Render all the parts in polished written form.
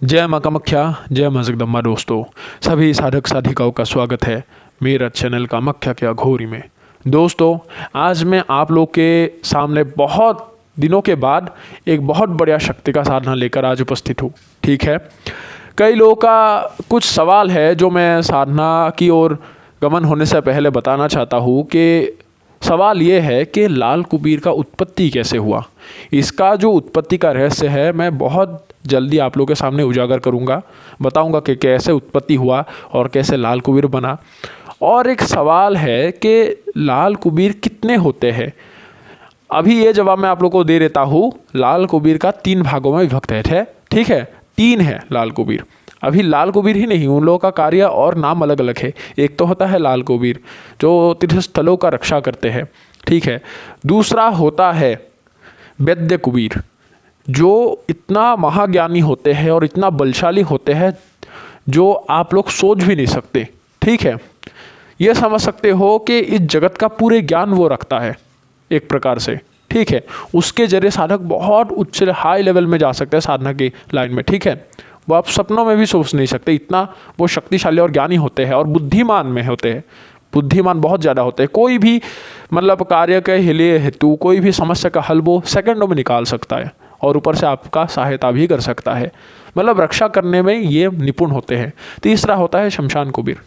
जय माँ कामाख्या, जय माँ जगदम्बा। दोस्तों, सभी साधक साधिकाओं का स्वागत है मेरा चैनल कामाख्या के अघोरी में। दोस्तों, आज मैं आप लोग के सामने बहुत दिनों के बाद एक बहुत बढ़िया शक्ति का साधना लेकर आज उपस्थित हूँ। ठीक है, कई लोगों का कुछ सवाल है जो मैं साधना की ओर गमन होने से पहले बताना चाहता हूँ कि सवाल ये है कि लाल कुबीर का उत्पत्ति कैसे हुआ। इसका जो उत्पत्ति का रहस्य है मैं बहुत जल्दी आप लोगों के सामने उजागर करूंगा, बताऊंगा कि कैसे उत्पत्ति हुआ और कैसे लाल कुबीर बना। और एक सवाल है कि लाल कुबीर कितने होते हैं। अभी ये जवाब मैं आप लोगों को दे देता हूँ। लाल कुबीर का 3 भागों में विभक्त है। ठीक है, 3 है लाल कुबीर। अभी लाल कुबीर ही नहीं, उन लोगों का कार्य और नाम अलग अलग है। एक तो होता है लाल कुबीर जो तीर्थ स्थलों का रक्षा करते हैं। ठीक है, दूसरा होता है वैद्य कुबीर जो इतना महाज्ञानी होते हैं और इतना बलशाली होते हैं जो आप लोग सोच भी नहीं सकते। ठीक है, ये समझ सकते हो कि इस जगत का पूरे ज्ञान वो रखता है एक प्रकार से। ठीक है, उसके जरिए साधक बहुत उच्च हाई लेवल में जा सकते हैं साधना की लाइन में। ठीक है, वो आप सपनों में भी सोच नहीं सकते, इतना वो शक्तिशाली और ज्ञानी होते हैं और बुद्धिमान में होते हैं। बुद्धिमान बहुत ज़्यादा होते हैं। कोई भी मतलब कार्य के लिए हेतु कोई भी समस्या का हल वो सेकंडों में निकाल सकता है और ऊपर से आपका सहायता भी कर सकता है। मतलब रक्षा करने में ये निपुण होते हैं। तीसरा होता है शमशान कुबीर।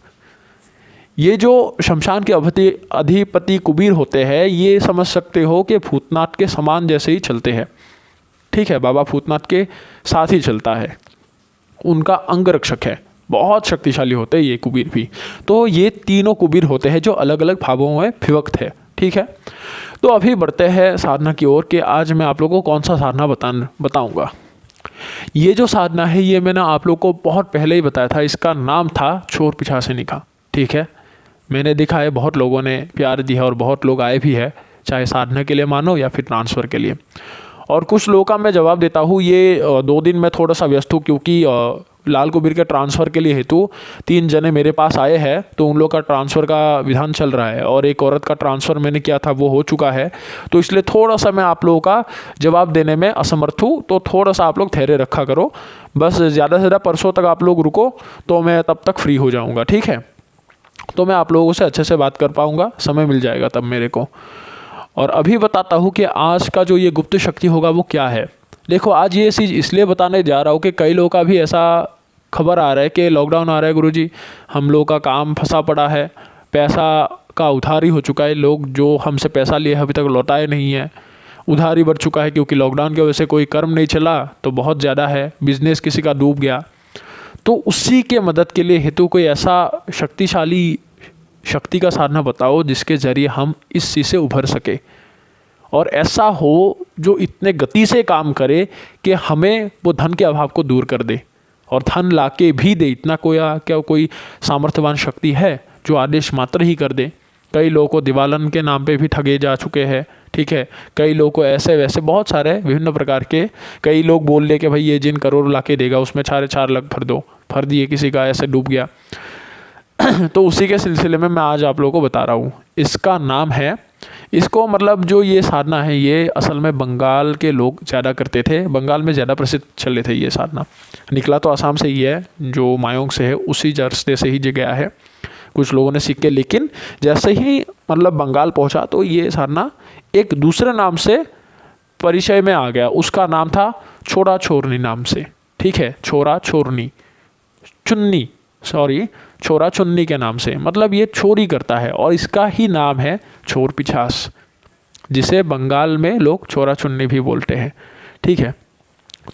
ये जो शमशान के अधिपति कुबीर होते हैं, ये समझ सकते हो कि भूतनाथ के समान जैसे ही चलते हैं। ठीक है, बाबा भूतनाथ के साथ ही चलता है, उनका अंग रक्षक है। बहुत शक्तिशाली होते हैं ये कुबीर भी। तो ये तीनों कुबीर होते हैं जो अलग अलग भागों में विभक्त है। ठीक है, तो अभी बढ़ते हैं साधना की ओर कि आज मैं आप लोगों को कौन सा साधना बताऊंगा। ये जो साधना है ये मैंने आप लोगों को बहुत पहले ही बताया था। इसका नाम था छोर पिशाचिनी का। ठीक है, मैंने देखा है बहुत लोगों ने प्यार दिया और बहुत लोग आए भी है, चाहे साधना के लिए मानो या फिर ट्रांसफ़र के लिए। और कुछ लोगों का मैं जवाब देता हूँ। ये 2 दिन में थोड़ा सा व्यस्त हूँ क्योंकि लाल कुबीर के ट्रांसफ़र के लिए हेतु 3 जने मेरे पास आए हैं, तो उन लोग का ट्रांसफ़र का विधान चल रहा है और एक औरत का ट्रांसफ़र मैंने किया था वो हो चुका है। तो इसलिए थोड़ा सा मैं आप लोगों का जवाब देने में असमर्थ हूँ, तो थोड़ा सा आप लोग धैर्य रखा करो। बस ज़्यादा से ज़्यादा परसों तक आप लोग रुको तो मैं तब तक फ्री हो जाऊँगा। ठीक है, तो मैं आप लोगों से अच्छे से बात कर पाऊँगा, समय मिल जाएगा तब मेरे को। और अभी बताता हूँ कि आज का जो ये गुप्त शक्ति होगा वो क्या है। देखो, आज ये चीज़ इसलिए बताने जा रहा हूँ कि कई लोगों का भी ऐसा खबर आ रहा है कि लॉकडाउन आ रहा है गुरुजी, हम लोग का काम फंसा पड़ा है, पैसा का उधारी हो चुका है, लोग जो हमसे पैसा लिए अभी तक लौटाए नहीं है, उधारी बढ़ चुका है क्योंकि लॉकडाउन की वजह से कोई कर्म नहीं चला तो बहुत ज़्यादा है, बिजनेस किसी का डूब गया। तो उसी के मदद के लिए हेतु कोई ऐसा शक्तिशाली शक्ति का साधना बताओ जिसके ज़रिए हम इस चीज़ से उभर सके और ऐसा हो जो इतने गति से काम करे कि हमें वो धन के अभाव को दूर कर दे और धन लाके भी दे। इतना कोई सामर्थ्यवान शक्ति है जो आदेश मात्र ही कर दे। कई लोगों को दिवालन के नाम पे भी ठगे जा चुके हैं। ठीक है, कई लोगों को ऐसे वैसे बहुत सारे विभिन्न प्रकार के, कई लोग बोल ले कि भाई ये जिन करोड़ लाके देगा उसमें 4.5 लाख भर दो, भर दिए, किसी का ऐसे डूब गया। तो उसी के सिलसिले में मैं आज आप लोगों को बता रहा हूँ। इसका नाम है, इसको मतलब जो ये साधना है ये असल में बंगाल के लोग ज़्यादा करते थे, बंगाल में ज़्यादा प्रसिद्ध चले थे। ये साधना निकला तो आसाम से ही है, जो मायोंग से है उसी रास्ते से ही गया है, कुछ लोगों ने सीख के। लेकिन जैसे ही मतलब बंगाल पहुंचा तो ये साधना एक दूसरे नाम से परिचय में आ गया। उसका नाम था छोरा छोरनी नाम से। ठीक है, छोरा छोरनी, चुन्नी, सॉरी, छोरा चुन्नी के नाम से, मतलब ये चोरी करता है और इसका ही नाम है छोर पिशाच, जिसे बंगाल में लोग छोरा चुन्नी भी बोलते हैं। ठीक है,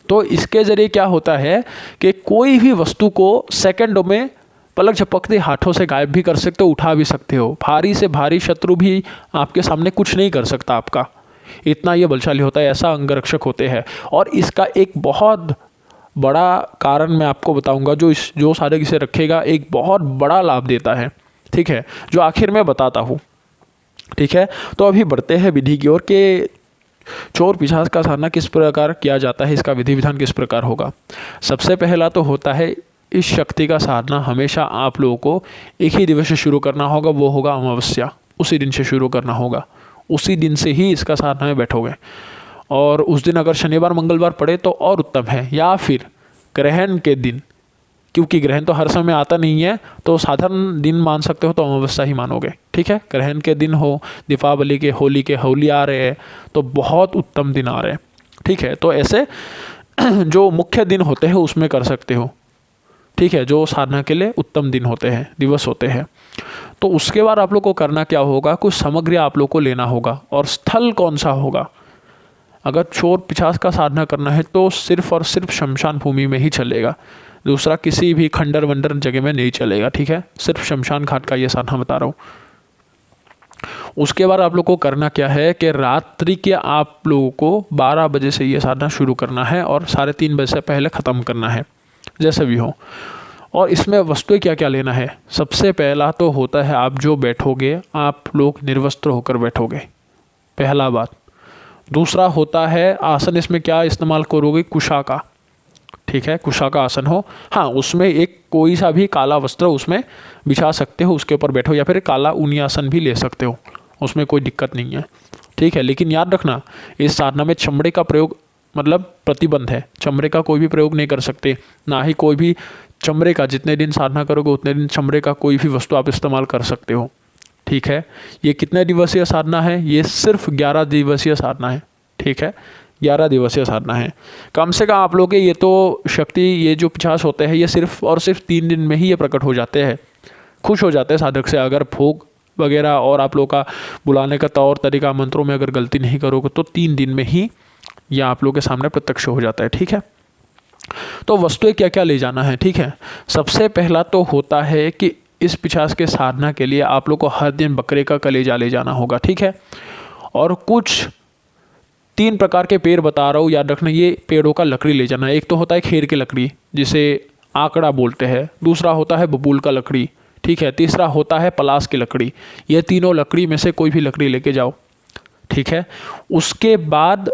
तो इसके ज़रिए क्या होता है कि कोई भी वस्तु को सेकंडों में पलक झपकते हाथों से गायब भी कर सकते हो, उठा भी सकते हो। भारी से भारी शत्रु भी आपके सामने कुछ नहीं कर सकता आपका, इतना ये बलशाली होता है। ऐसा अंगरक्षक होते हैं। और इसका एक बहुत बड़ा कारण मैं आपको बताऊंगा जो साधक इसे रखेगा एक बहुत बड़ा लाभ देता है। ठीक है, जो आखिर में बताता हूँ। ठीक है, तो अभी बढ़ते हैं विधि की ओर कि चोर पिशाच का साधना किस प्रकार किया जाता है, इसका विधि विधान किस प्रकार होगा। सबसे पहला तो होता है, इस शक्ति का साधना हमेशा आप लोगों को एक ही दिवस से शुरू करना होगा, वो होगा अमावस्या। उसी दिन से शुरू करना होगा, उसी दिन से ही इसका साधना में बैठोगे। और उस दिन अगर शनिवार मंगलवार पड़े तो और उत्तम है, या फिर ग्रहण के दिन, क्योंकि ग्रहण तो हर समय आता नहीं है, तो साधारण दिन मान सकते हो तो अमावस्या ही मानोगे, ठीक है। ग्रहण के दिन हो, दीपावली के, होली आ रहे हैं तो बहुत उत्तम दिन आ रहे हैं, ठीक है। तो ऐसे जो मुख्य दिन होते हैं उसमें कर सकते हो, ठीक है, जो साधना के लिए उत्तम दिन होते हैं, दिवस होते हैं। तो उसके बाद आप लोग को करना क्या होगा, कुछ सामग्री आप लोग को लेना होगा, और स्थल कौन सा होगा। अगर चोर पिशाच का साधना करना है तो सिर्फ और सिर्फ शमशान भूमि में ही चलेगा, दूसरा किसी भी खंडर वंडर जगह में नहीं चलेगा, ठीक है। सिर्फ शमशान घाट का ये साधना बता रहा हूँ। उसके बाद आप लोग को करना क्या है कि रात्रि के आप लोगों को 12 बजे से ये साधना शुरू करना है और 3:30 बजे से पहले ख़त्म करना है, जैसे भी हो। और इसमें वस्तुएं क्या क्या लेना है, सबसे पहला तो होता है आप जो बैठोगे आप लोग निर्वस्त्र होकर बैठोगे, पहला बात। दूसरा होता है आसन, इसमें क्या इस्तेमाल करोगे, कुशा का, ठीक है, कुशा का आसन हो। हाँ, उसमें एक कोई सा भी काला वस्त्र उसमें बिछा सकते हो, उसके ऊपर बैठो, या फिर काला ऊनी आसन भी ले सकते हो, उसमें कोई दिक्कत नहीं है, ठीक है। लेकिन याद रखना इस साधना में चमड़े का प्रयोग मतलब प्रतिबंध है, चमड़े का कोई भी प्रयोग नहीं कर सकते, ना ही कोई भी चमड़े का, जितने दिन साधना करोगे उतने दिन चमड़े का कोई भी वस्तु आप इस्तेमाल कर सकते हो, ठीक है। ये कितने दिवसीय साधना है, ये सिर्फ 11 दिवसीय साधना है, ठीक है, 11 दिवसीय साधना है। कम से कम आप लोग के ये तो शक्ति, ये जो 50 होते हैं ये सिर्फ और सिर्फ 3 दिन में ही ये प्रकट हो जाते हैं, खुश हो जाते हैं साधक से। अगर भोग वगैरह और आप लोग का बुलाने का तौर तरीका, मंत्रों में अगर गलती नहीं करोगे तो 3 दिन में ही यह आप लोग के सामने प्रत्यक्ष हो जाता है, ठीक है। तो वस्तुएं क्या क्या ले जाना है, ठीक है। सबसे पहला तो होता है कि इस पिशाच के साधना के लिए आप लोग को हर दिन बकरे का कलेजा ले जाना होगा, ठीक है। और कुछ 3 प्रकार के पेड़ बता रहा हूँ, याद रखना, ये पेड़ों का लकड़ी ले जाना है। एक तो होता है खेर की लकड़ी जिसे आकड़ा बोलते हैं, दूसरा होता है बबूल का लकड़ी, ठीक है, तीसरा होता है पलास की लकड़ी। ये तीनों लकड़ी में से कोई भी लकड़ी लेके जाओ, ठीक है। उसके बाद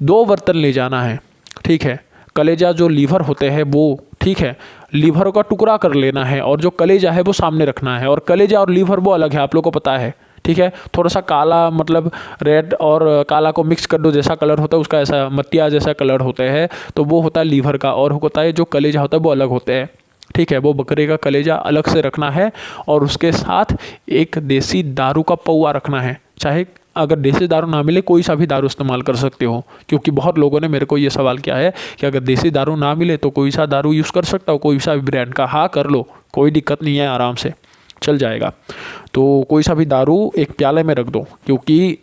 2 बर्तन ले जाना है, ठीक है। कलेजा जो लीवर होते हैं वो, ठीक है, लीवर का टुकड़ा कर लेना है और जो कलेजा है वो सामने रखना है। और कलेजा और लीवर वो अलग है, आप लोग को पता है, ठीक है। थोड़ा सा काला, मतलब रेड और काला को मिक्स कर दो, जैसा कलर होता है उसका, ऐसा मटिया जैसा कलर होता है, तो वो होता है लीवर का। और होता है जो कलेजा होता है वो अलग होते हैं, ठीक है। वो बकरे का कलेजा अलग से रखना है और उसके साथ एक देसी दारू का पौआ रखना है। चाहे अगर देसी दारू ना मिले कोई सा भी दारू इस्तेमाल कर सकते हो, क्योंकि बहुत लोगों ने मेरे को ये सवाल किया है कि अगर देसी दारू ना मिले तो कोई सा दारू यूज़ कर सकता हो, कोई सा भी ब्रांड का। हाँ, कर लो, कोई दिक्कत नहीं है, आराम से चल जाएगा। तो कोई सा भी दारू एक प्याले में रख दो, क्योंकि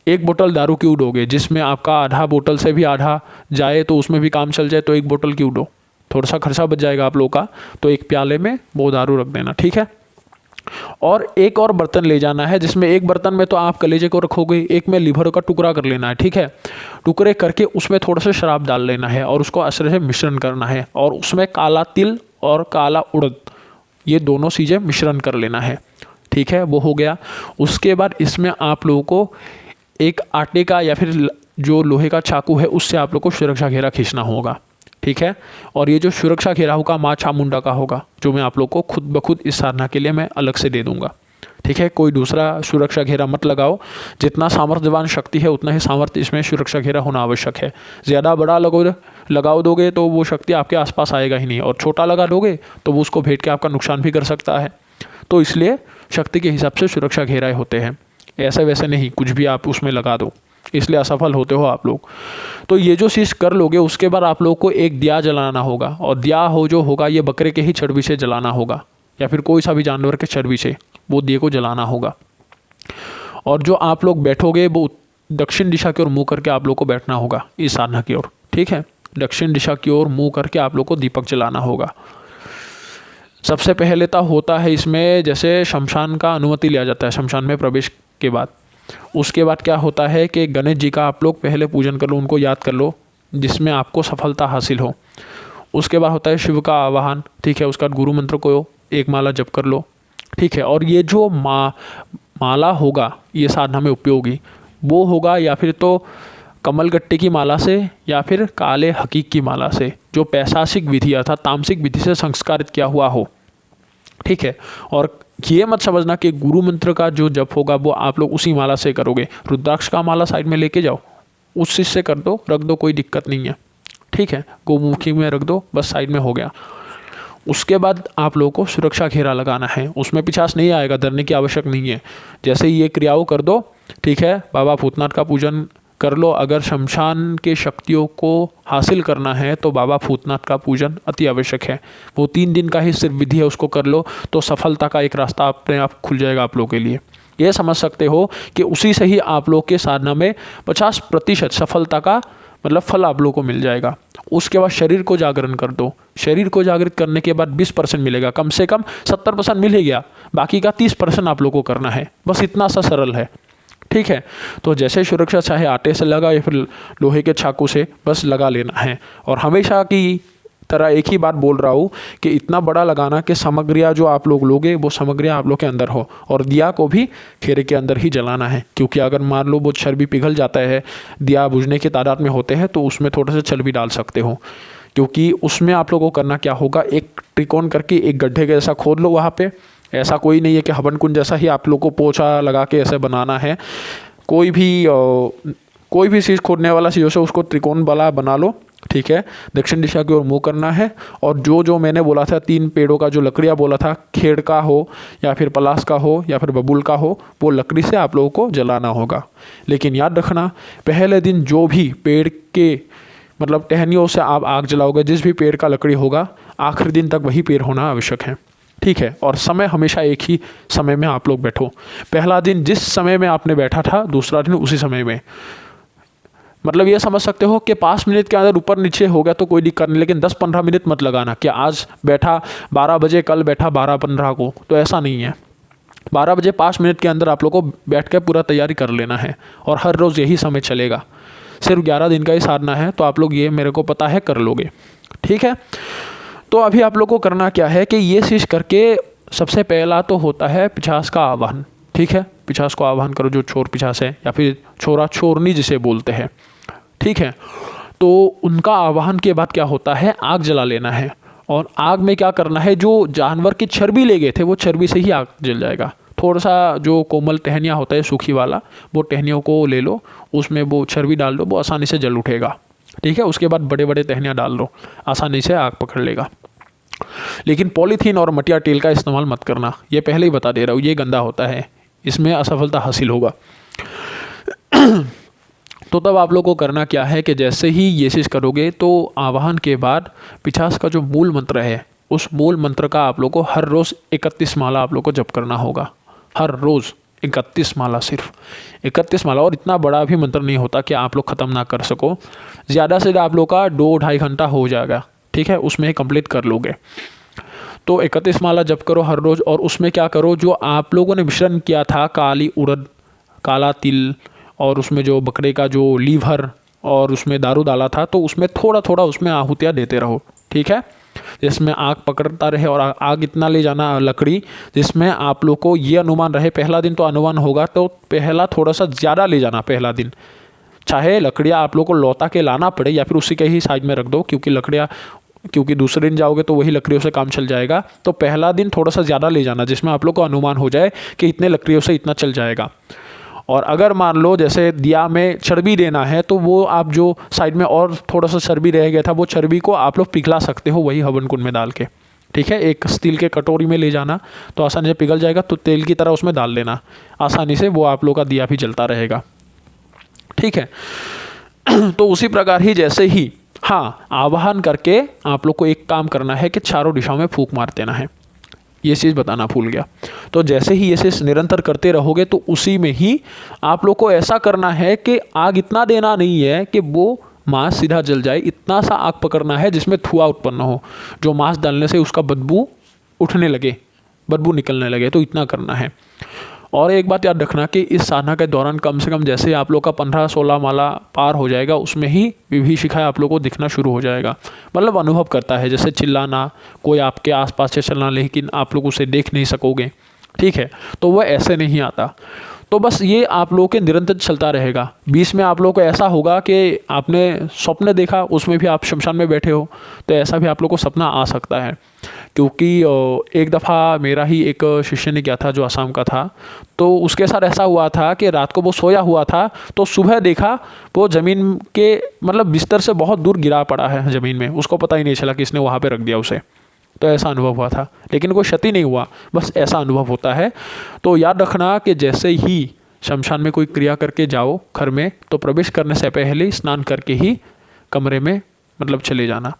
एक बोतल दारू क्यों दोगे जिसमें आपका आधा बोतल से भी आधा जाए तो उसमें भी काम चल जाए, तो एक बोतल क्यों दो, थोड़ा सा खर्चा बच जाएगा आप लोगों का। तो एक प्याले में वो दारू रख देना, ठीक है। और एक और बर्तन ले जाना है जिसमें एक बर्तन में तो आप कलेजे को रखोगे, एक में लीवर का टुकड़ा कर लेना है, ठीक है। टुकड़े करके उसमें थोड़ा सा शराब डाल लेना है और उसको अच्छे से मिश्रण करना है, और उसमें काला तिल और काला उड़द, ये दोनों चीज़ें मिश्रण कर लेना है, ठीक है। वो हो गया। उसके बाद इसमें आप लोगों को एक आटे का या फिर जो लोहे का चाकू है उससे आप लोग को सुरक्षा घेरा खींचना होगा, ठीक है। और ये जो सुरक्षा घेरा होगा माँ चामुंडा का होगा, जो मैं आप लोग को खुद ब खुद इस साधना के लिए मैं अलग से दे दूंगा, ठीक है। कोई दूसरा सुरक्षा घेरा मत लगाओ, जितना सामर्थ्यवान शक्ति है उतना ही सामर्थ्य इसमें सुरक्षा घेरा होना आवश्यक है। ज़्यादा बड़ा लगाओ दोगे तो वो शक्ति आपके आसपास आएगा ही नहीं, और छोटा लगा दोगे तो वो उसको भेद के आपका नुकसान भी कर सकता है। तो इसलिए शक्ति के हिसाब से सुरक्षा घेराए होते हैं, ऐसे वैसे नहीं कुछ भी आप उसमें लगा दो, इसलिए असफल होते हो आप लोग। तो ये जो चीज़ कर लोगे उसके बाद आप लोग को एक दिया जलाना होगा, और दिया जो होगा ये बकरे के ही चर्बी से जलाना होगा या फिर कोई सा भी जानवर के चर्बी से वो दिए को जलाना होगा। और जो आप लोग बैठोगे वो दक्षिण दिशा की ओर मुँह करके आप लोग को बैठना होगा इस साधना की ओर, ठीक है। दक्षिण दिशा की ओर मुँह करके आप लोग को दीपक जलाना होगा। सबसे पहले तो होता है इसमें जैसे शमशान का अनुमति लिया जाता है शमशान में प्रवेश के बाद। उसके बाद क्या होता है कि गणेश जी का आप लोग पहले पूजन कर लो, उनको याद कर लो जिसमें आपको सफलता हासिल हो। उसके बाद होता है शिव का आवाहन, ठीक है। उसके बाद गुरु मंत्र को एक माला जप कर लो, ठीक है। और ये जो माला होगा ये साधना में उपयोगी वो होगा या फिर तो कमलगट्टे की माला से या फिर काले हकीक की माला से, जो पैशासिक विधि अर्थात तामसिक विधि से संस्कारित किया हुआ हो, ठीक है। और ये मत समझना कि गुरु मंत्र का जो जप होगा वो आप लोग उसी माला से करोगे। रुद्राक्ष का माला साइड में लेके जाओ, उस चीज़ से कर दो, रख दो, कोई दिक्कत नहीं है, ठीक है, गोमुखी में रख दो, बस साइड में हो गया। उसके बाद आप लोगों को सुरक्षा घेरा लगाना है, उसमें पिशाच नहीं आएगा, डरने की आवश्यक नहीं है। जैसे ही ये क्रियाओं कर दो, ठीक है, बाबा भूतनाथ का पूजन कर लो। अगर शमशान के शक्तियों को हासिल करना है तो बाबा भूतनाथ का पूजन अति आवश्यक है। वो 3 दिन का ही सिर्फ विधि है, उसको कर लो तो सफलता का एक रास्ता अपने आप खुल जाएगा आप लोगों के लिए। ये समझ सकते हो कि उसी से ही आप लोग के साधना में 50% सफलता का मतलब फल आप लोगों को मिल जाएगा। उसके बाद शरीर को जागरण कर दो। शरीर को जागृत करने के बाद 20% मिलेगा, कम से कम 70% मिल ही गया, बाकी का 30% आप लोगों को करना है। बस इतना सा सरल है, ठीक है। तो जैसे सुरक्षा चाहे आटे से लगा या फिर लोहे के चाकू से बस लगा लेना है। और हमेशा की तरह एक ही बात बोल रहा हूँ कि इतना बड़ा लगाना कि सामग्रियाँ जो आप लोग लोगे वो सामग्रियाँ आप लोग के अंदर हो, और दिया को भी खेरे के अंदर ही जलाना है। क्योंकि अगर मान लो वो चर्बी पिघल जाता है, दिया बुझने की तादाद में होते हैं, तो उसमें थोड़ा सा चर्बी डाल सकते हो। क्योंकि उसमें आप लोगों को करना क्या होगा, एक त्रिकोण करके एक गड्ढे के जैसा खोद लो। वहाँ पे ऐसा कोई नहीं है कि हवन कुंड जैसा ही आप लोग को पोछा लगा के ऐसे बनाना है। कोई भी चीज़ खोदने वाला चीज़ों से उसको त्रिकोण वाला बना लो, ठीक है। दक्षिण दिशा की ओर मुँह करना है। और जो मैंने बोला था 3 पेड़ों का जो लकड़ियाँ बोला था, खेड़ का हो या फिर पलास का हो या फिर बबूल का हो, वो लकड़ी से आप लोगों को जलाना होगा। लेकिन याद रखना, पहले दिन जो भी पेड़ के मतलब टहनियों से आप आग जलाओगे, जिस भी पेड़ का लकड़ी होगा, आखिरी दिन तक वही पेड़ होना आवश्यक है, ठीक है। और समय हमेशा एक ही समय में आप लोग बैठो। पहला दिन जिस समय में आपने बैठा था, दूसरा दिन उसी समय में। मतलब ये समझ सकते हो कि 5 मिनट के अंदर ऊपर नीचे हो गया तो कोई दिक्कत नहीं, लेकिन 10-15 मिनट मत लगाना कि आज बैठा 12 बजे, कल बैठा 12-15 को, तो ऐसा नहीं है। 12 बजे 5 मिनट के अंदर आप लोग को बैठ कर पूरा तैयारी कर लेना है। और हर रोज़ यही समय चलेगा। सिर्फ 11 दिन का ही साधना है, तो आप लोग ये मेरे को पता है कर लोगे, ठीक है। तो अभी आप लोग को करना क्या है कि ये चीज़ करके सबसे पहला तो होता है पिशाच का आह्वान, ठीक है। पिशाच को आह्वान करो, जो चोर पिशाच है या फिर छोरा छोरनी जिसे बोलते हैं, ठीक है। तो उनका आह्वान के बाद क्या होता है, आग जला लेना है। और आग में क्या करना है, जो जानवर की चर्बी ले गए थे वो चर्बी से ही आग जल जाएगा। थोड़ा सा जो कोमल टहनियाँ होता है सूखी वाला, वो टहनियों को ले लो, उसमें वो चर्बी डाल दो, वो आसानी से जल उठेगा, ठीक है। उसके बाद बड़े बड़े टहनियाँ डाल दो, आसानी से आग पकड़ लेगा। लेकिन पॉलीथीन और मटिया तेल का इस्तेमाल मत करना, ये पहले ही बता दे रहा हूँ, ये गंदा होता है, इसमें असफलता हासिल होगा। तो तब आप लोग को करना क्या है कि जैसे ही ये चीज़ करोगे तो आवाहन के बाद पिशाच का जो मूल मंत्र है, उस मूल मंत्र का आप लोग को हर रोज़ 31 माला आप लोग को जप करना होगा। हर रोज़ 31 माला, सिर्फ 31 माला। और इतना बड़ा भी मंत्र नहीं होता कि आप लोग ख़त्म ना कर सको। ज़्यादा से ज़्यादा आप लोग का 2-2.5 घंटा हो जाएगा, ठीक है, उसमें ही कंप्लीट कर लोगे। तो 31 माला जप करो हर रोज़। और उसमें क्या करो, जो आप लोगों ने मिश्रण किया था, काली उड़द, काला तिल और उसमें जो बकरे का जो लीवर और उसमें दारू डाला था, तो उसमें थोड़ा थोड़ा उसमें आहुतियाँ देते रहो, ठीक है। जिसमें आग पकड़ता रहे और आग इतना ले जाना लकड़ी, जिसमें आप लोग को ये अनुमान रहे, पहला दिन तो अनुमान होगा तो पहला थोड़ा सा ज़्यादा ले जाना पहला दिन। चाहे लकड़ियाँ आप लोग को लौटा के लाना पड़े या फिर उसी के ही साइड में रख दो, क्योंकि दूसरे दिन जाओगे तो वही लकड़ियों से काम चल जाएगा। तो पहला दिन थोड़ा सा ज़्यादा ले जाना, जिसमें आप लोग को अनुमान हो जाए कि इतने लकड़ियों से इतना चल जाएगा। और अगर मान लो जैसे दिया में चर्बी देना है, तो वो आप जो साइड में और थोड़ा सा चर्बी रह गया था, वो चर्बी को आप लोग पिघला सकते हो वही हवन कुंड में डाल के, ठीक है। एक स्टील के कटोरी में ले जाना, तो आसानी से पिघल जाएगा, तो तेल की तरह उसमें डाल लेना, आसानी से वो आप लोग का दिया भी जलता रहेगा, ठीक है। तो उसी प्रकार ही जैसे ही आवाहन करके आप लोग को एक काम करना है कि चारों दिशाओं में फूंक मार देना है। ये चीज़ बताना भूल गया। तो जैसे ही ये चीज़ निरंतर करते रहोगे तो उसी में ही आप लोग को ऐसा करना है कि आग इतना देना नहीं है कि वो मांस सीधा जल जाए, इतना सा आग पकड़ना है जिसमें धुआं उत्पन्न हो, जो मांस डालने से उसका बदबू उठने लगे, बदबू निकलने लगे, तो इतना करना है। और एक बात याद रखना कि इस साधना के दौरान कम से कम जैसे आप लोग का 15-16 माला पार हो जाएगा, उसमें ही विभीषिका आप लोग को दिखना शुरू हो जाएगा। मतलब अनुभव करता है, जैसे चिल्लाना, कोई आपके आसपास से चलना, लेकिन आप लोग उसे देख नहीं सकोगे, ठीक है। तो वह ऐसे नहीं आता। तो बस ये आप लोगों के निरंतर चलता रहेगा। बीच में आप लोगों को ऐसा होगा कि आपने स्वप्न देखा, उसमें भी आप शमशान में बैठे हो, तो ऐसा भी आप लोगों को सपना आ सकता है। क्योंकि एक दफ़ा मेरा ही एक शिष्य ने किया था जो असम का था, तो उसके साथ ऐसा हुआ था कि रात को वो सोया हुआ था, तो सुबह देखा वो ज़मीन के मतलब बिस्तर से बहुत दूर गिरा पड़ा है ज़मीन में, उसको पता ही नहीं चला किसने वहाँ पे रख दिया उसे। तो ऐसा अनुभव हुआ था, लेकिन कोई क्षति नहीं हुआ, बस ऐसा अनुभव होता है। तो याद रखना कि जैसे ही शमशान में कोई क्रिया करके जाओ घर में, तो प्रवेश करने से पहले स्नान करके ही कमरे में मतलब चले जाना।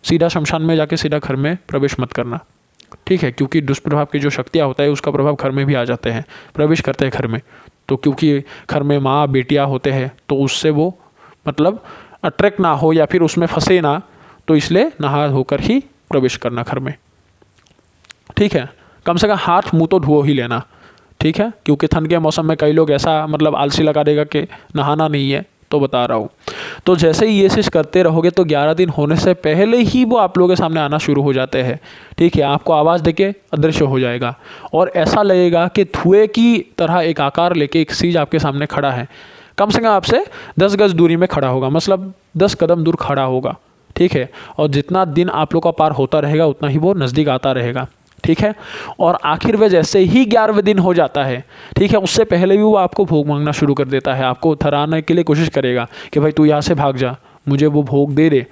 सीधा शमशान में जाके सीधा घर में प्रवेश मत करना, ठीक है। क्योंकि दुष्प्रभाव की जो शक्तियाँ होता है उसका प्रभाव घर में भी आ जाते हैं, प्रवेश करते हैं घर में। तो क्योंकि घर में माँ बेटियाँ होते हैं, तो उससे वो मतलब अट्रैक्ट ना हो या फिर उसमें फंसे ना, तो इसलिए नहा होकर ही प्रवेश करना घर में, ठीक है। कम से कम हाथ मुंह तो धो ही लेना, ठीक है। क्योंकि ठंड के मौसम में कई लोग ऐसा मतलब आलसी लगा देगा कि नहाना नहीं है, तो बता रहा हूँ। तो जैसे ही ये चीज़ करते रहोगे तो 11 दिन होने से पहले ही वो आप लोगों के सामने आना शुरू हो जाते हैं, ठीक है। आपको आवाज़ देके अदृश्य हो जाएगा और ऐसा लगेगा कि धुएं की तरह एक आकार लेके एक चीज़ आपके सामने खड़ा है। कम से कम आपसे 10 गज दूरी में खड़ा होगा, मतलब 10 कदम दूर खड़ा होगा, ठीक है। और जितना दिन आप लोग का पार होता रहेगा उतना ही वो नज़दीक आता रहेगा, ठीक है। और आखिर में जैसे ही 11वें दिन हो जाता है, ठीक है, उससे पहले भी वो आपको भोग मांगना शुरू कर देता है। आपको थराने के लिए कोशिश करेगा कि भाई तू यहाँ से भाग जा, मुझे वो भोग दे दे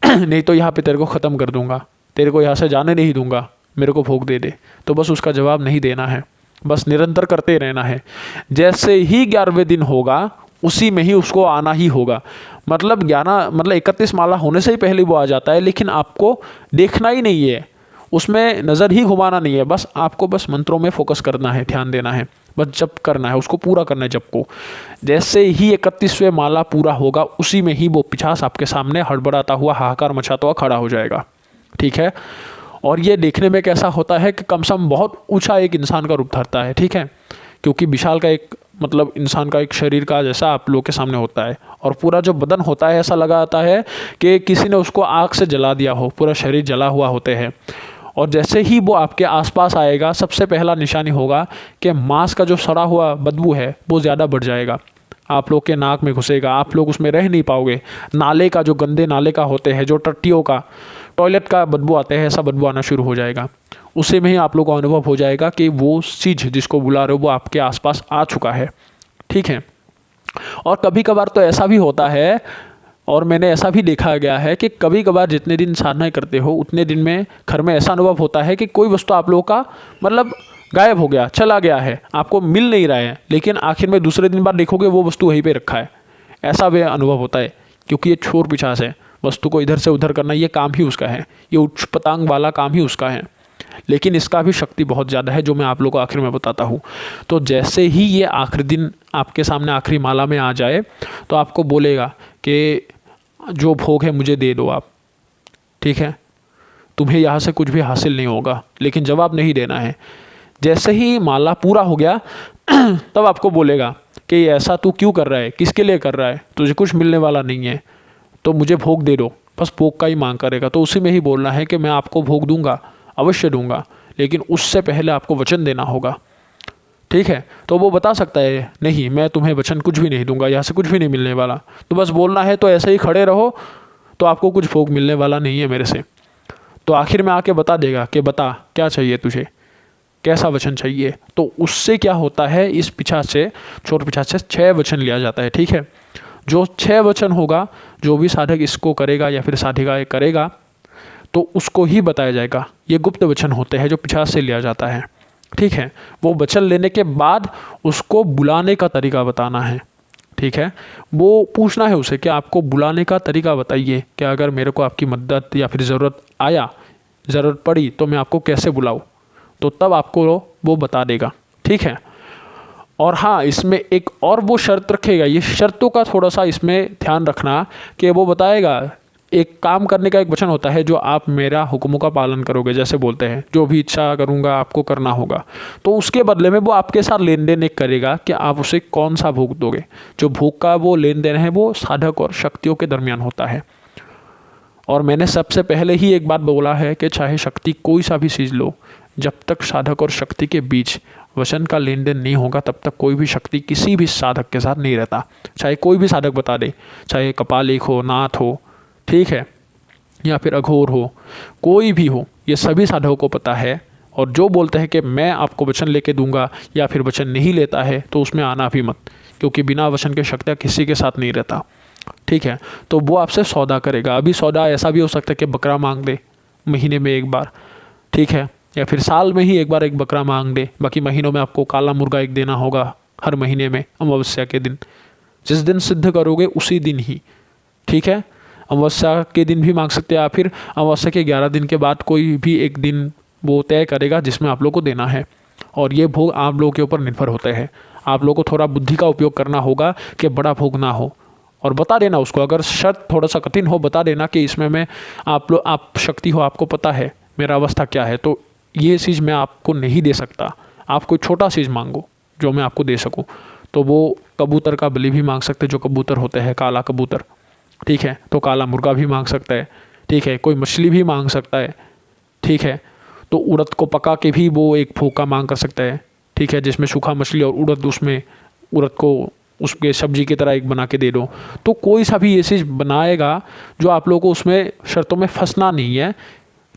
नहीं तो यहाँ पे तेरे को ख़त्म कर दूंगा, तेरे को यहाँ से जाने नहीं दूंगा, मेरे को भोग दे दे। तो बस उसका जवाब नहीं देना है, बस निरंतर करते रहना है। जैसे ही 11वें दिन होगा उसी में ही उसको आना ही होगा। मतलब 31 माला होने से ही पहले वो आ जाता है, लेकिन आपको देखना ही नहीं है, उसमें नज़र ही घुमाना नहीं है। बस आपको बस मंत्रों में फोकस करना है, ध्यान देना है, बस जप करना है, उसको पूरा करना है जप को। जैसे ही 31वें माला पूरा होगा उसी में ही वो पिशाच आपके सामने हड़बड़ाता हुआ हाहाकार मचाता हुआ खड़ा हो जाएगा, ठीक है। और ये देखने में कैसा होता है कि कम से कम बहुत ऊंचा एक इंसान का रूप धरता है, ठीक है। क्योंकि विशाल का एक मतलब इंसान का एक शरीर का जैसा आप लोग के सामने होता है, और पूरा जो बदन होता है ऐसा लगा आता है कि किसी ने उसको आग से जला दिया हो, पूरा शरीर जला हुआ होते हैं। और जैसे ही वो आपके आसपास आएगा, सबसे पहला निशानी होगा कि मांस का जो सड़ा हुआ बदबू है वो ज़्यादा बढ़ जाएगा, आप लोग के नाक में घुसेगा, आप लोग उसमें रह नहीं पाओगे। नाले का जो गंदे नाले का होते हैं, जो टट्टियों का टॉयलेट का बदबू आते हैं, ऐसा बदबू आना शुरू हो जाएगा। उसी में ही आप लोगों को अनुभव हो जाएगा कि वो चीज़ जिसको बुला रहे हो वो आपके आसपास आ चुका है, ठीक है। और कभी कभार तो ऐसा भी होता है, और मैंने ऐसा भी देखा गया है कि कभी कभार जितने दिन साधना करते हो उतने दिन में घर में ऐसा अनुभव होता है कि कोई वस्तु आप लोगों का मतलब गायब हो गया, चला गया है, आपको मिल नहीं रहा है, लेकिन आखिर में दूसरे दिन बाद देखोगे वो वस्तु वहीं पे रखा है। ऐसा भी अनुभव होता है, क्योंकि ये चोर पिशाच है, वस्तु को इधर से उधर करना ये काम ही उसका है, ये उच्च पतंग वाला काम ही उसका है। लेकिन इसका भी शक्ति बहुत ज़्यादा है, जो मैं आप लोगों को आखिर में बताता हूँ। तो जैसे ही ये आखिरी दिन आपके सामने आखिरी माला में आ जाए, तो आपको बोलेगा कि जो भोग है मुझे दे दो आप, ठीक है। तुम्हें यहाँ से कुछ भी हासिल नहीं होगा, लेकिन जवाब नहीं देना है। जैसे ही माला पूरा हो गया तब आपको बोलेगा कि ऐसा तू क्यों कर रहा है, किसके लिए कर रहा है, तुझे कुछ मिलने वाला नहीं है, तो मुझे भोग दे दो। बस भोग का ही मांग करेगा। तो उसी में ही बोलना है कि मैं आपको भोग दूंगा, अवश्य दूंगा, लेकिन उससे पहले आपको वचन देना होगा, ठीक है। तो वो बता सकता है नहीं, मैं तुम्हें वचन कुछ भी नहीं दूंगा, यहाँ से कुछ भी नहीं मिलने वाला। तो बस बोलना है, तो ऐसे ही खड़े रहो, तो आपको कुछ भोग मिलने वाला नहीं है मेरे से। तो आखिर में आके बता देगा कि बता क्या चाहिए तुझे, कैसा वचन चाहिए। तो उससे क्या होता है, इस पिछाच से, चोर पिछाच से 6 वचन लिया जाता है, ठीक है। जो 6 वचन होगा, जो भी साधक इसको करेगा या फिर साधिका करेगा, तो उसको ही बताया जाएगा। ये गुप्त वचन होते हैं जो पिछाच से लिया जाता है, ठीक है। वो वचन लेने के बाद उसको बुलाने का तरीका बताना है, ठीक है। वो पूछना है उसे कि आपको बुलाने का तरीका बताइए, कि अगर मेरे को आपकी मदद या फिर ज़रूरत पड़ी तो मैं आपको कैसे बुलाऊं, तो तब आपको वो बता देगा, ठीक है। और हाँ, इसमें एक और वो शर्त रखेगा, ये शर्तों का थोड़ा सा इसमें ध्यान रखना कि वो बताएगा, एक काम करने का एक वचन होता है, जो आप मेरा हुक्मों का पालन करोगे, जैसे बोलते हैं जो भी इच्छा करूँगा आपको करना होगा। तो उसके बदले में वो आपके साथ लेन देन एक करेगा कि आप उसे कौन सा भोग दोगे। जो भोग का वो लेन देन है वो साधक और शक्तियों के दरमियान होता है। और मैंने सबसे पहले ही एक बात बोला है कि चाहे शक्ति कोई सा भी चीज़ लो, जब तक साधक और शक्ति के बीच वचन का लेन देन नहीं होगा तब तक कोई भी शक्ति किसी भी साधक के साथ नहीं रहता। चाहे कोई भी साधक बता दे, चाहे कपालिक हो, नाथ हो, ठीक है, या फिर अघोर हो, कोई भी हो, ये सभी साधकों को पता है। और जो बोलते हैं कि मैं आपको वचन लेके दूंगा या फिर वचन नहीं लेता है तो उसमें आना भी मत, क्योंकि बिना वचन के शक्ति किसी के साथ नहीं रहता, ठीक है। तो वो आपसे सौदा करेगा। अभी सौदा ऐसा भी हो सकता है कि बकरा मांग दे महीने में एक बार, ठीक है, या फिर साल में ही एक बार एक बकरा मांग दे, बाकी महीनों में आपको काला मुर्गा एक देना होगा हर महीने में अमावस्या के दिन। जिस दिन सिद्ध करोगे उसी दिन ही, ठीक है। अमावस्या के दिन भी मांग सकते हैं या फिर अमावस्या के 11 दिन के बाद कोई भी एक दिन वो तय करेगा जिसमें आप लोग को देना है। और ये भोग आप लोगों के ऊपर निर्भर होते हैं। आप लोगों को थोड़ा बुद्धि का उपयोग करना होगा कि बड़ा भोग ना हो, और बता देना उसको। अगर शर्त थोड़ा सा कठिन हो, बता देना कि इसमें मैं आप शक्ति हो, आपको पता है मेरा अवस्था क्या है, तो ये चीज़ मैं आपको नहीं दे सकता। आप कोई छोटा चीज़ मांगो जो मैं आपको दे सकूँ। तो वो कबूतर का बलि भी मांग सकते, जो कबूतर होते हैं, काला कबूतर, ठीक है। तो काला मुर्गा भी मांग सकता है, ठीक है। कोई मछली भी मांग सकता है, ठीक है। तो उड़द को पका के भी वो एक भोग मांग कर सकता है, ठीक है, जिसमें सूखा मछली और उड़द, उसमें उड़द को उसके सब्जी की तरह एक बना के दे दो। तो कोई सा भी ये चीज़ बनाएगा जो आप लोगों को उसमें शर्तों में फंसना नहीं है,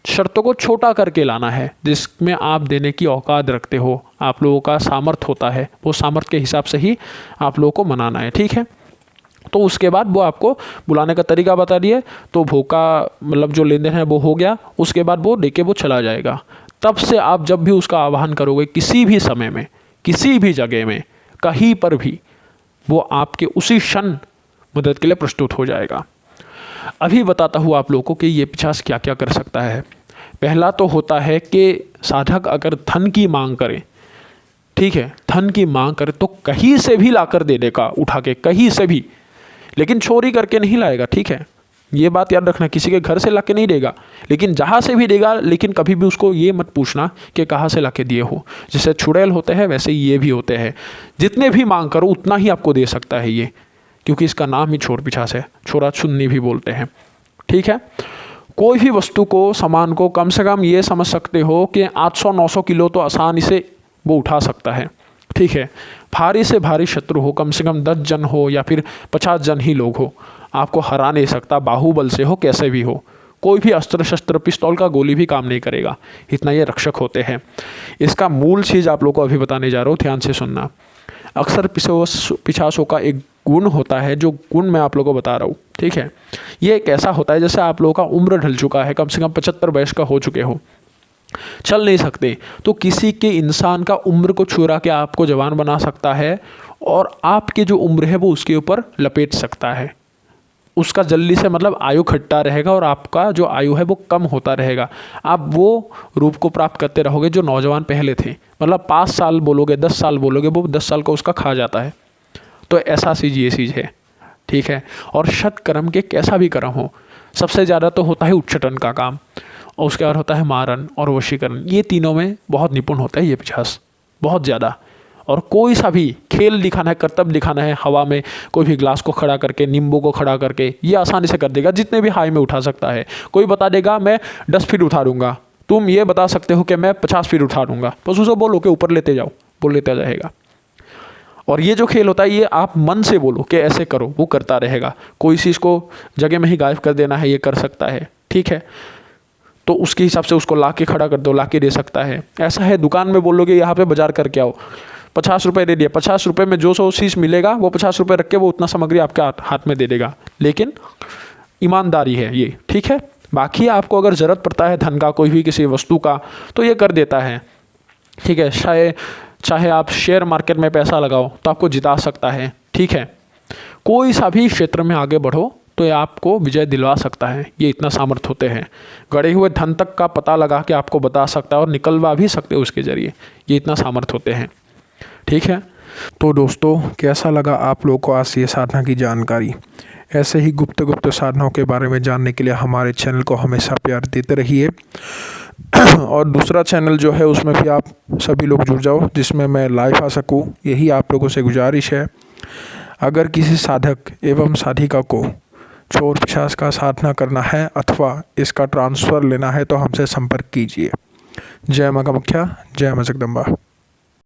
शर्तों को छोटा करके लाना है, जिसमें आप देने की औकात रखते हो, आप लोगों का सामर्थ्य होता है, वो सामर्थ्य के हिसाब से ही आप लोगों को मनाना है, ठीक है। तो उसके बाद वो आपको बुलाने का तरीका बता दिए, तो भोग का मतलब जो लेन देन है वो हो गया। उसके बाद वो लेके वो चला जाएगा। तब से आप जब भी उसका आह्वान करोगे किसी भी समय में, किसी भी जगह में, कहीं पर भी, वो आपके उसी क्षण मदद के लिए प्रस्तुत हो जाएगा। अभी बताता हूँ आप लोगों को कि ये पिशाच क्या क्या कर सकता है। पहला तो होता है कि साधक अगर धन की मांग करे, ठीक है, धन की मांग करे तो कहीं से भी लाकर दे देगा, उठा के कहीं से भी, लेकिन चोरी करके नहीं लाएगा, ठीक है। ये बात याद रखना, किसी के घर से लाके नहीं देगा, लेकिन जहाँ से भी देगा, लेकिन कभी भी उसको ये मत पूछना कि कहाँ से लाके दिए हो। जैसे चुड़ैल होते हैं वैसे ही ये भी होते हैं, जितने भी मांग करो उतना ही आपको दे सकता है ये, क्योंकि इसका नाम ही चोर पिशाच है, छोरा चुन्नी भी बोलते हैं, ठीक है। कोई भी वस्तु को, सामान को कम से कम ये समझ सकते हो कि 800-900 किलो तो आसानी से वो उठा सकता है, ठीक है। भारी से भारी शत्रु हो, कम से कम 10 जन हो या फिर 50 जन ही लोग हो, आपको हरा नहीं सकता, बाहुबल से हो, कैसे भी हो। कोई भी अस्त्र शस्त्र, पिस्तौल का गोली भी काम नहीं करेगा, इतना ये रक्षक होते हैं। इसका मूल चीज़ आप लोग को अभी बताने जा रहा हूँ, ध्यान से सुनना। अक्सर पिशाचों का एक गुण होता है, जो गुण मैं आप लोगों को बता रहा हूँ, ठीक है। ये एक ऐसा होता है जैसे आप लोगों का उम्र ढल चुका है, कम से कम 75 वर्ष का हो चुके हो, चल नहीं सकते, तो किसी के इंसान का उम्र को चुरा के आपको जवान बना सकता है, और आपकी जो उम्र है वो उसके ऊपर लपेट सकता है। उसका जल्दी से मतलब आयु घटता रहेगा और आपका जो आयु है वो कम होता रहेगा। आप वो रूप को प्राप्त करते रहोगे जो नौजवान पहले थे। मतलब 5 साल बोलोगे, 10 साल बोलोगे, वो 10 साल का उसका खा जाता है। तो ऐसा चीज़ ये चीज़ है, ठीक है। और शत कर्म के कैसा भी कर्म हो, सबसे ज़्यादा तो होता है उच्चाटन का काम, और उसके बाद होता है मारन और वशीकरण। ये तीनों में बहुत निपुण होता है ये पिशाच, बहुत ज़्यादा। और कोई सा भी खेल दिखाना है, कर्तव्य दिखाना है, हवा में कोई भी ग्लास को खड़ा करके, नींबू को खड़ा करके, ये आसानी से कर देगा, जितने भी हाई में उठा सकता है। कोई बता देगा मैं 10 फीट उठा दूंगा, तुम ये बता सकते हो कि मैं 50 फीट उठा दूंगा, बस उसे बोलो कि ऊपर लेते जाओ, वो लेता जाएगा। और ये जो खेल होता है ये आप मन से बोलो कि ऐसे करो, वो करता रहेगा। कोई चीज़ को जगह में ही गायब कर देना है, ये कर सकता है, ठीक है। तो उसके हिसाब से उसको ला के खड़ा कर दो, ला के दे सकता है। ऐसा है, दुकान में बोलोगे यहाँ पे बाजार करके आओ, 50 रुपये दे दिया, 50 रुपये में जो सो चीज़ मिलेगा वो 50 रुपये रख के वो उतना सामग्री आपके हाथ में दे देगा, लेकिन ईमानदारी है ये, ठीक है। बाकी आपको अगर ज़रूरत पड़ता है धन का, कोई भी किसी वस्तु का, तो ये कर देता है, ठीक है। चाहे आप शेयर मार्केट में पैसा लगाओ तो आपको जिता सकता है, ठीक है। कोई सा भी क्षेत्र में आगे बढ़ो तो ये आपको विजय दिलवा सकता है, ये इतना सामर्थ्य होते हैं। गड़े हुए धन तक का पता लगा के आपको बता सकता है और निकलवा भी सकते हो उसके ज़रिए, ये इतना सामर्थ्य होते हैं, ठीक है। तो दोस्तों, कैसा लगा आप लोगों को आज ये साधना की जानकारी? ऐसे ही गुप्त साधनाओं के बारे में जानने के लिए हमारे चैनल को हमेशा प्यार देते रहिए। और दूसरा चैनल जो है उसमें भी आप सभी लोग जुड़ जाओ, जिसमें मैं लाइव आ सकूं, यही आप लोगों से गुजारिश है। अगर किसी साधक एवं साधिका को चोर पिशाच का साधना करना है अथवा इसका ट्रांसफ़र लेना है तो हमसे संपर्क कीजिए। जय माँ कामाख्या, जय माँ जगदम्बा।